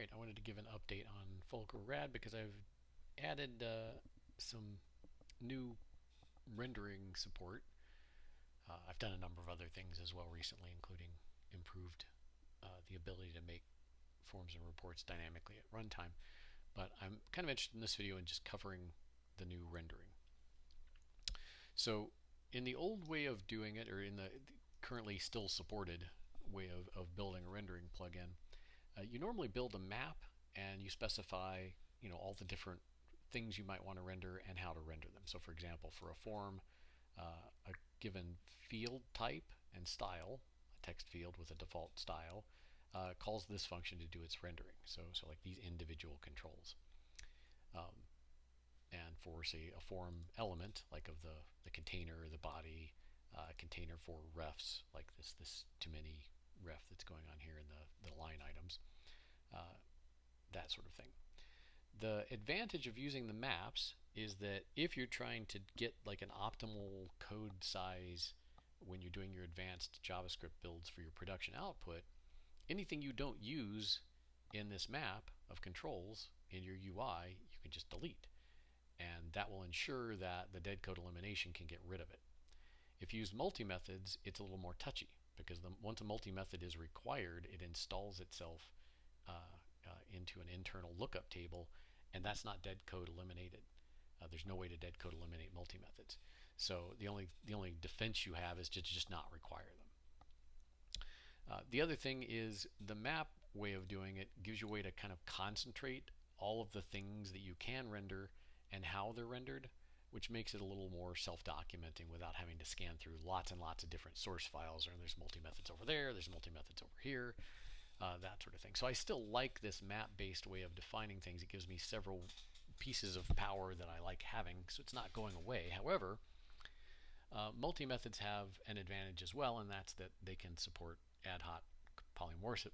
Alright, I wanted to give an update on Fulcro RAD because I've added some new rendering support. I've done a number of other things as well recently, including improved the ability to make forms and reports dynamically at runtime. But I'm kind of interested in this video in just covering the new rendering. So in the old way of doing it, or in the currently still supported way of building a rendering plugin, you normally build a map and you specify all the different things you might want to render and how to render them. So for example, for a form, a given field type and style, a text field with a default style, calls this function to do its rendering. So like these individual controls. And for say a form element like of the container, the body, container for refs like this too many ref that's going on here in the line items, that sort of thing. The advantage of using the maps is that if you're trying to get like an optimal code size when you're doing your advanced JavaScript builds for your production output, anything you don't use in this map of controls in your UI, you can just delete. And that will ensure that the dead code elimination can get rid of it. If you use multi-methods, it's a little more touchy because once a multi-method is required, it installs itself into an internal lookup table, and that's not dead code eliminated. There's no way to dead code eliminate multi-methods. So the only defense you have is to just not require them. The other thing is the map way of doing it gives you a way to kind of concentrate all of the things that you can render and how they're rendered, which makes it a little more self-documenting without having to scan through lots and lots of different source files. And there's multi-methods over there, there's multi-methods over here, that sort of thing. So I still like this map-based way of defining things. It gives me several pieces of power that I like having, so it's not going away. However, multi-methods have an advantage as well, and that's that they can support ad hoc polymorphism,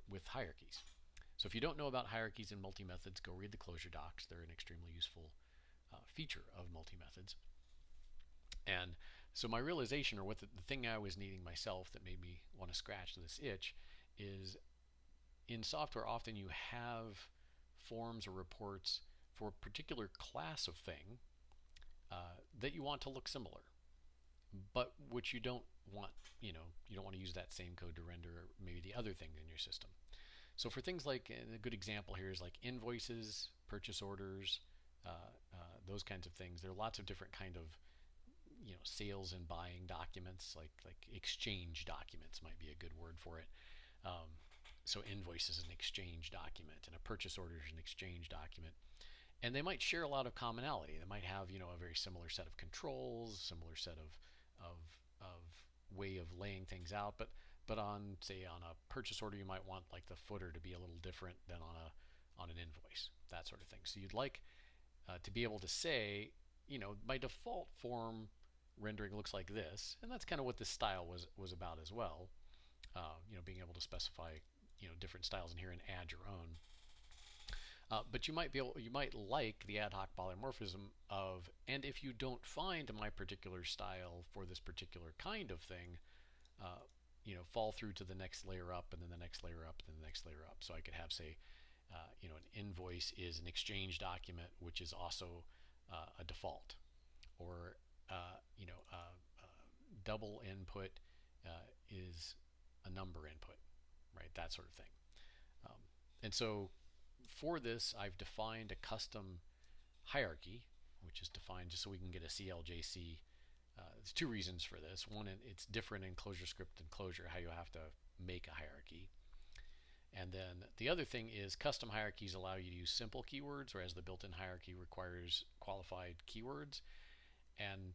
with hierarchies. So if you don't know about hierarchies in multi-methods, go read the closure docs. They're an extremely useful feature of multi-methods. And so my realization, or what the thing I was needing myself that made me want to scratch this itch, is in software often you have forms or reports for a particular class of thing that you want to look similar, but which you don't want, you don't want to use that same code to render maybe the other thing in your system. So for things like, a good example here is like invoices, purchase orders, those kinds of things. There are lots of different kind of sales and buying documents, like exchange documents might be a good word for it. So invoice is an exchange document, and a purchase order is an exchange document. And they might share a lot of commonality. They might have a very similar set of controls, similar set of way of laying things out, but on say on a purchase order you might want like the footer to be a little different than on an invoice, that sort of thing. So you'd like to be able to say, my default form rendering looks like this, and that's kind of what this style was about as well. Being able to specify different styles in here and add your own. But you might like the ad hoc polymorphism of, and if you don't find my particular style for this particular kind of thing, fall through to the next layer up, and then the next layer up, and then the next layer up. So I could have, say, an invoice is an exchange document, which is also a default, or double input is a number input, right? That sort of thing. And so for this, I've defined a custom hierarchy, which is defined just so we can get a CLJC. There's two reasons for this. One, it's different in ClojureScript and Clojure, how you have to make a hierarchy. And then the other thing is custom hierarchies allow you to use simple keywords, whereas the built-in hierarchy requires qualified keywords. And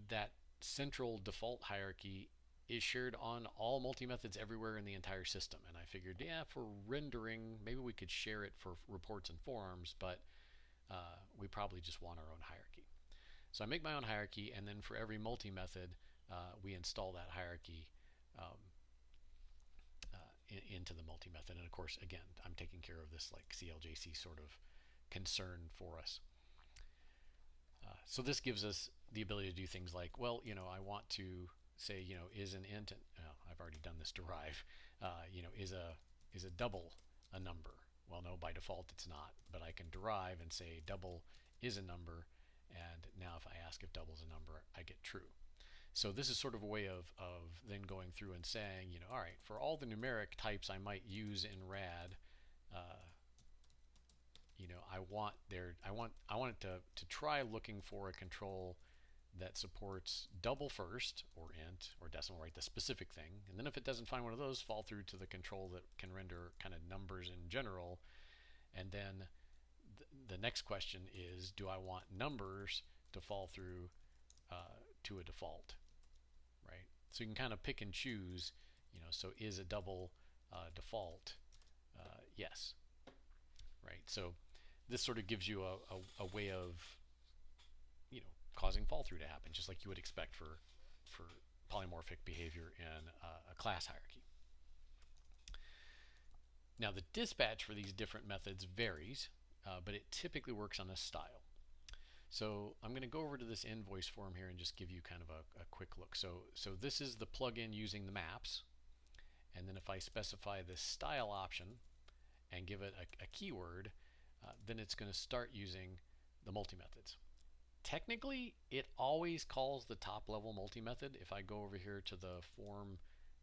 that central default hierarchy is shared on all multi-methods everywhere in the entire system. And I figured, yeah, for rendering, maybe we could share it for reports and forms, but we probably just want our own hierarchy. So I make my own hierarchy, and then for every multi-method, we install that hierarchy into the multi-method. And of course, again, I'm taking care of this like CLJC sort of concern for us. So this gives us the ability to do things like, well, I want to say, is an int, I've already done this derive. Is a double a number? Well, no, by default it's not, but I can derive and say double is a number, and now if I ask if double is a number, I get true. So this is sort of a way of then going through and saying, all right, for all the numeric types I might use in RAD, I want it to try looking for a control that supports double first, or int, or decimal, right, the specific thing. And then if it doesn't find one of those, fall through to the control that can render kind of numbers in general. And then the next question is, do I want numbers to fall through to a default, right? So you can kind of pick and choose, so is a double default? Yes, right? So this sort of gives you a way of, causing fall through to happen, just like you would expect for polymorphic behavior in a class hierarchy. Now the dispatch for these different methods varies, but it typically works on a style. So I'm going to go over to this invoice form here and just give you kind of a quick look. So this is the plugin using the maps, and then if I specify this style option and give it a keyword, then it's going to start using the multimethods. Technically, it always calls the top level multimethod. If I go over here to the form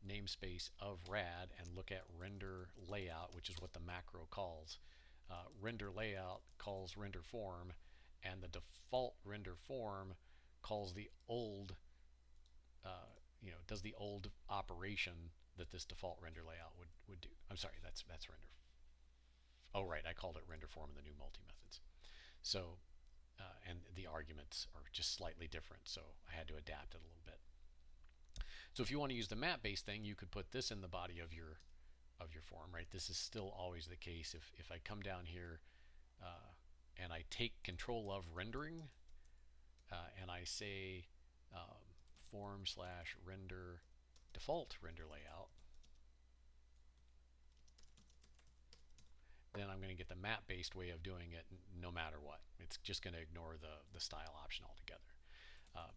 namespace of RAD and look at render layout, which is what the macro calls, render layout calls render form, and the default render form calls the old, does the old operation that this default render layout would do. I'm sorry, that's render. Oh, right, I called it render form in the new multimethods. So, and the arguments are just slightly different, so I had to adapt it a little bit. So if you want to use the map-based thing, you could put this in the body of your form, right? This is still always the case. If I come down here and I take control of rendering and I say form/render default render layout, then I'm going to get the map-based way of doing it no matter what. It's just going to ignore the style option altogether.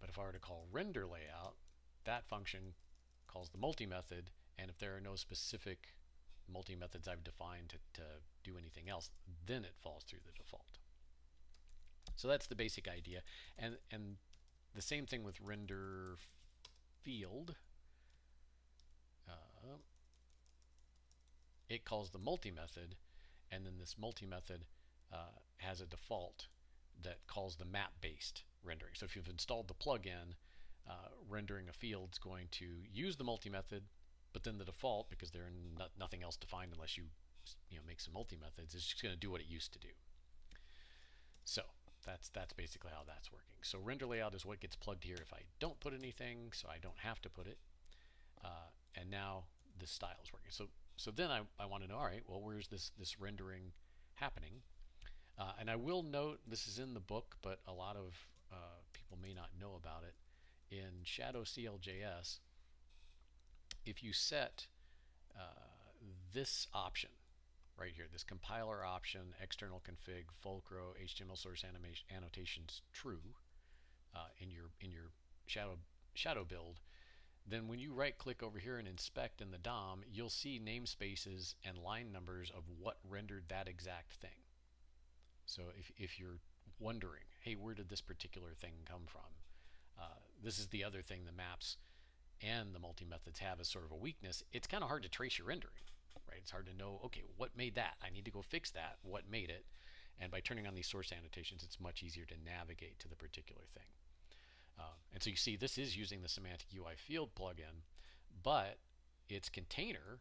But if I were to call render layout, that function calls the multi-method, and if there are no specific multi-methods I've defined to do anything else, then it falls through the default. So that's the basic idea. And the same thing with render field. It calls the multi-method, and then this multi-method has a default that calls the map-based rendering. So if you've installed the plugin, rendering a field is going to use the multi-method, but then the default, because there's nothing else defined unless you make some multi-methods, is just going to do what it used to do. So that's basically how that's working. So render layout is what gets plugged here if I don't put anything, so I don't have to put it. And now the style is working. So then I want to know, all right, well, where's this rendering happening? And I will note, this is in the book, but a lot of people may not know about it. In Shadow CLJS, if you set this option right here, this compiler option, external config, Fulcro, HTML source annotations true in your shadow build, then when you right click over here and inspect in the DOM, you'll see namespaces and line numbers of what rendered that exact thing. So if you're wondering, hey, where did this particular thing come from? This is the other thing the maps and the multi-methods have as sort of a weakness. It's kind of hard to trace your rendering, right? It's hard to know, okay, what made that? I need to go fix that. What made it? And by turning on these source annotations, it's much easier to navigate to the particular thing. And so you see this is using the semantic UI field plugin, but its container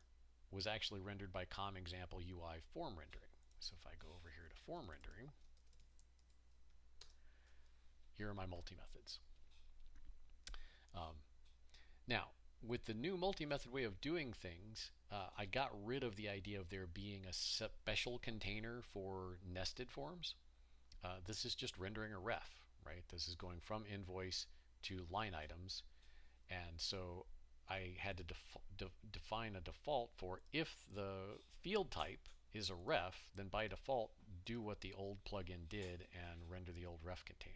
was actually rendered by com example UI form rendering. So if I go over here to form rendering, here are my multi-methods. Now, with the new multi-method way of doing things, I got rid of the idea of there being a special container for nested forms. This is just rendering a ref, right? This is going from invoice to line items, and so I had to define a default for if the field type is a ref, then by default do what the old plugin did and render the old ref container.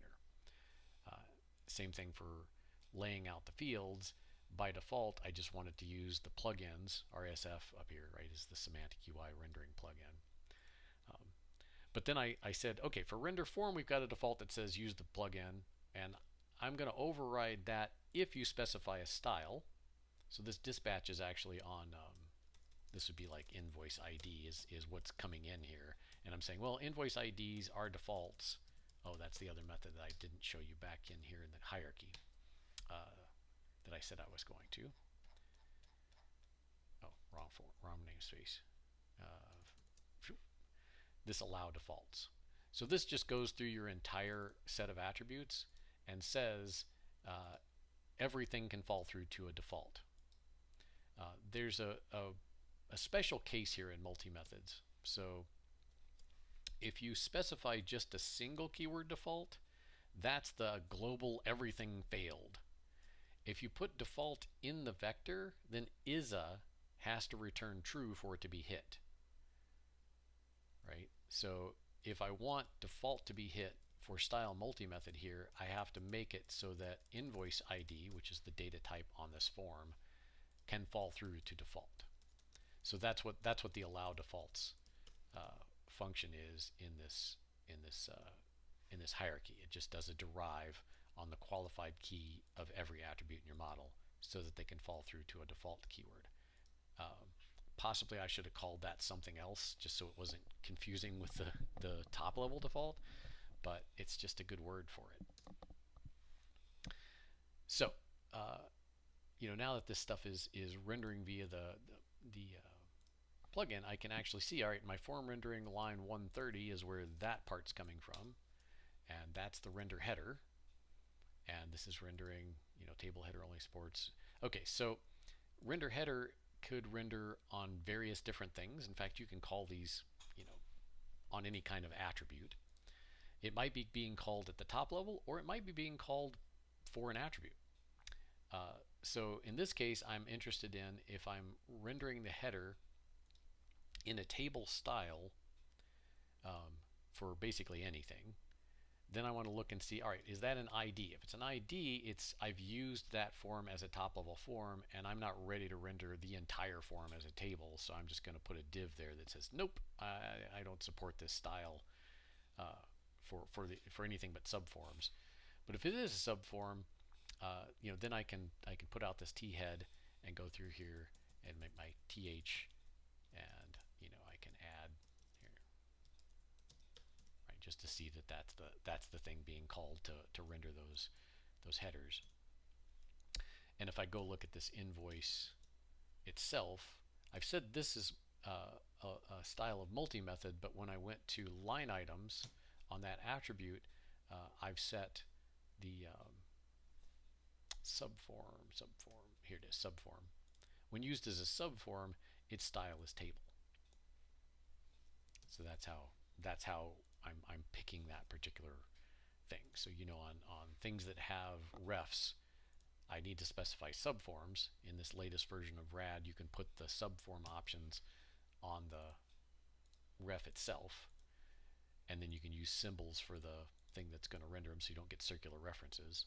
Same thing for laying out the fields, by default, I just wanted to use the plugins, RSF up here, right, is the semantic UI rendering plugin. But then I said, okay, for render form, we've got a default that says use the plugin, and I'm going to override that if you specify a style. So this dispatch is actually on, this would be like invoice ID is what's coming in here. And I'm saying, well, invoice IDs are defaults. Oh, that's the other method that I didn't show you back in here in the hierarchy that I said I was going to. Oh, wrong namespace. This allow defaults. So this just goes through your entire set of attributes and says everything can fall through to a default. There's a special case here in multi-methods. So if you specify just a single keyword default, that's the global everything failed. If you put default in the vector, then ISA has to return true for it to be hit. Right? So if I want default to be hit for style multi-method here, I have to make it so that invoice ID, which is the data type on this form, can fall through to default. So that's what the allow defaults function is in this hierarchy. It just does a derive on the qualified key of every attribute in your model so that they can fall through to a default keyword. Possibly I should have called that something else just so it wasn't confusing with the top level default, but it's just a good word for it. So now that this stuff is rendering via the plugin, I can actually see, all right, my form rendering line 130 is where that part's coming from, and that's the render header, and this is rendering, table header only supports. Okay, so render header could render on various different things. In fact, you can call these, on any kind of attribute. It might be being called at the top level, or it might be being called for an attribute. So in this case, I'm interested in if I'm rendering the header in a table style for basically anything, then I want to look and see, all right, is that an ID? If it's an ID, I've used that form as a top level form, and I'm not ready to render the entire form as a table, so I'm just going to put a div there that says, nope, I don't support this style for anything but subforms. But if it is a subform, then I can put out this t head and go through here and make my th, and I can add here, right, just to see that that's the thing being called to render those headers. And if I go look at this invoice itself, I've said this is a style of multi-method, but when I went to line items on that attribute, I've set the subform, here it is, subform. When used as a subform, its style is table. So that's how I'm picking that particular thing. So on things that have refs, I need to specify subforms. In this latest version of RAD, you can put the subform options on the ref itself, and then you can use symbols for the thing that's going to render them so you don't get circular references.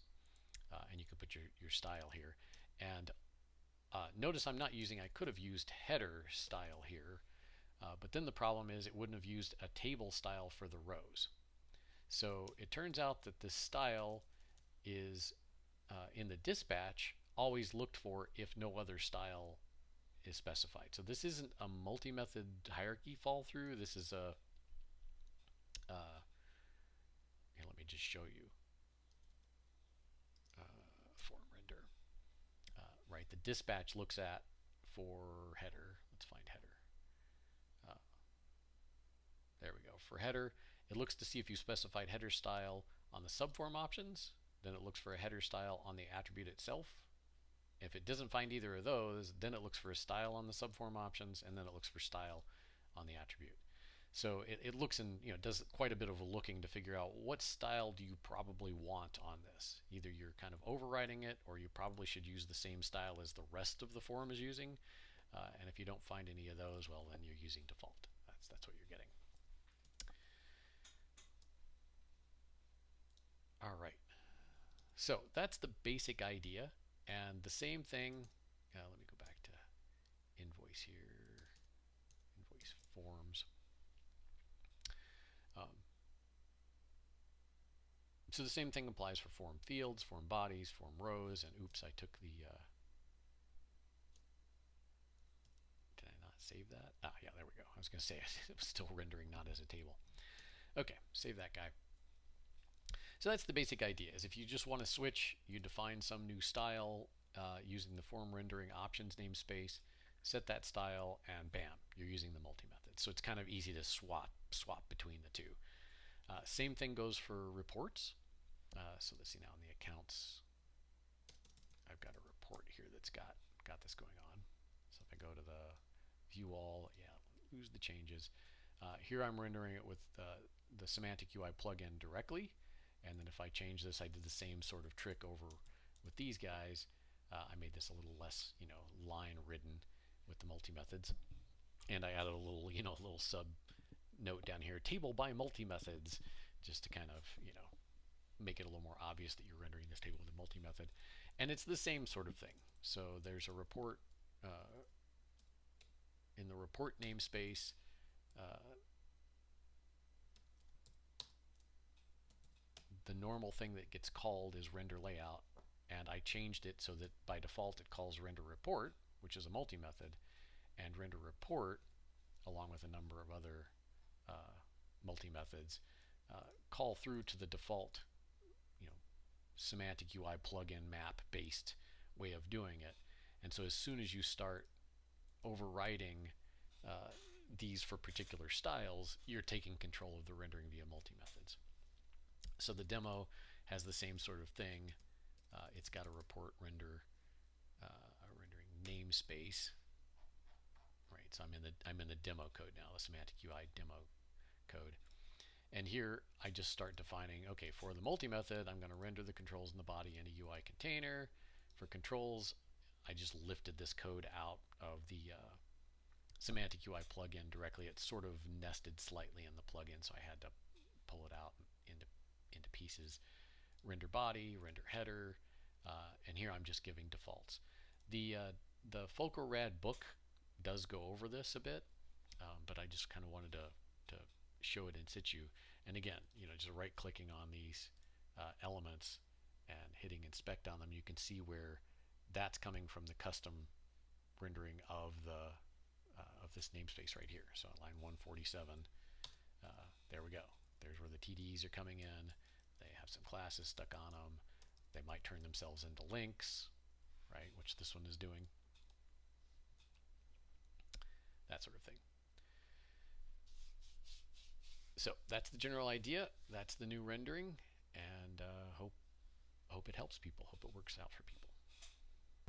And you can put your style here. And notice I'm not using, I could have used header style here, but then the problem is it wouldn't have used a table style for the rows. So it turns out that this style is in the dispatch always looked for if no other style is specified. So this isn't a multi-method hierarchy fall through. This is a here, let me just show you form render. Right, the dispatch looks at for header. Let's find header. There we go. For header, it looks to see if you specified header style on the subform options. Then it looks for a header style on the attribute itself. If it doesn't find either of those, then it looks for a style on the subform options, and then it looks for style on the attribute. So it looks and does quite a bit of a looking to figure out what style do you probably want on this. Either you're kind of overriding it, or you probably should use the same style as the rest of the form is using. And if you don't find any of those, well, then you're using default. That's what you're getting. All right. So that's the basic idea. And the same thing, let me go back to invoice here, invoice forms. Um, so the same thing applies for form fields, form bodies, form rows, and oops, I took the, did I not save that? Ah, yeah, there we go. I was going to say it was still rendering not as a table. Okay, save that guy. So that's the basic idea, is if you just want to switch, you define some new style using the form rendering options namespace, set that style, and bam, you're using the multi-method. So it's kind of easy to swap between the two. Same thing goes for reports. So let's see now in the accounts, I've got a report here that's got this going on. So if I go to the view all, yeah, lose the changes. Here I'm rendering it with the semantic UI plugin directly. And then if I change this, I did the same sort of trick over with these guys. I made this a little less, line ridden with the multi-methods. And I added a little, a little sub note down here, table by multi-methods, just to kind of, make it a little more obvious that you're rendering this table with a multi-method. And it's the same sort of thing. So there's a report in the report namespace. The normal thing that gets called is render layout, and I changed it so that by default it calls render report, which is a multi-method, and render report, along with a number of other multi-methods, call through to the default, semantic UI plugin map based way of doing it. And so as soon as you start overriding these for particular styles, you're taking control of the rendering via multi-methods. So the demo has the same sort of thing. It's got a report render, a rendering namespace. Right, so I'm in the demo code now, the semantic UI demo code. And here I just start defining, okay, for the multi-method, I'm going to render the controls in the body in a UI container. For controls, I just lifted this code out of the semantic UI plugin directly. It's sort of nested slightly in the plugin, so I had to pull it out into pieces. Render body, render header, and here I'm just giving defaults. The Fulcro RAD book does go over this a bit, but I just kind of wanted to show it in situ. And again, just right clicking on these elements and hitting inspect on them, you can see where that's coming from the custom rendering of the of this namespace right here. So at line 147, there we go. There's where the TDEs are coming in. They have some classes stuck on them. They might turn themselves into links, right, which this one is doing. That sort of thing. So that's the general idea. That's the new rendering, and hope it helps people. Hope it works out for people.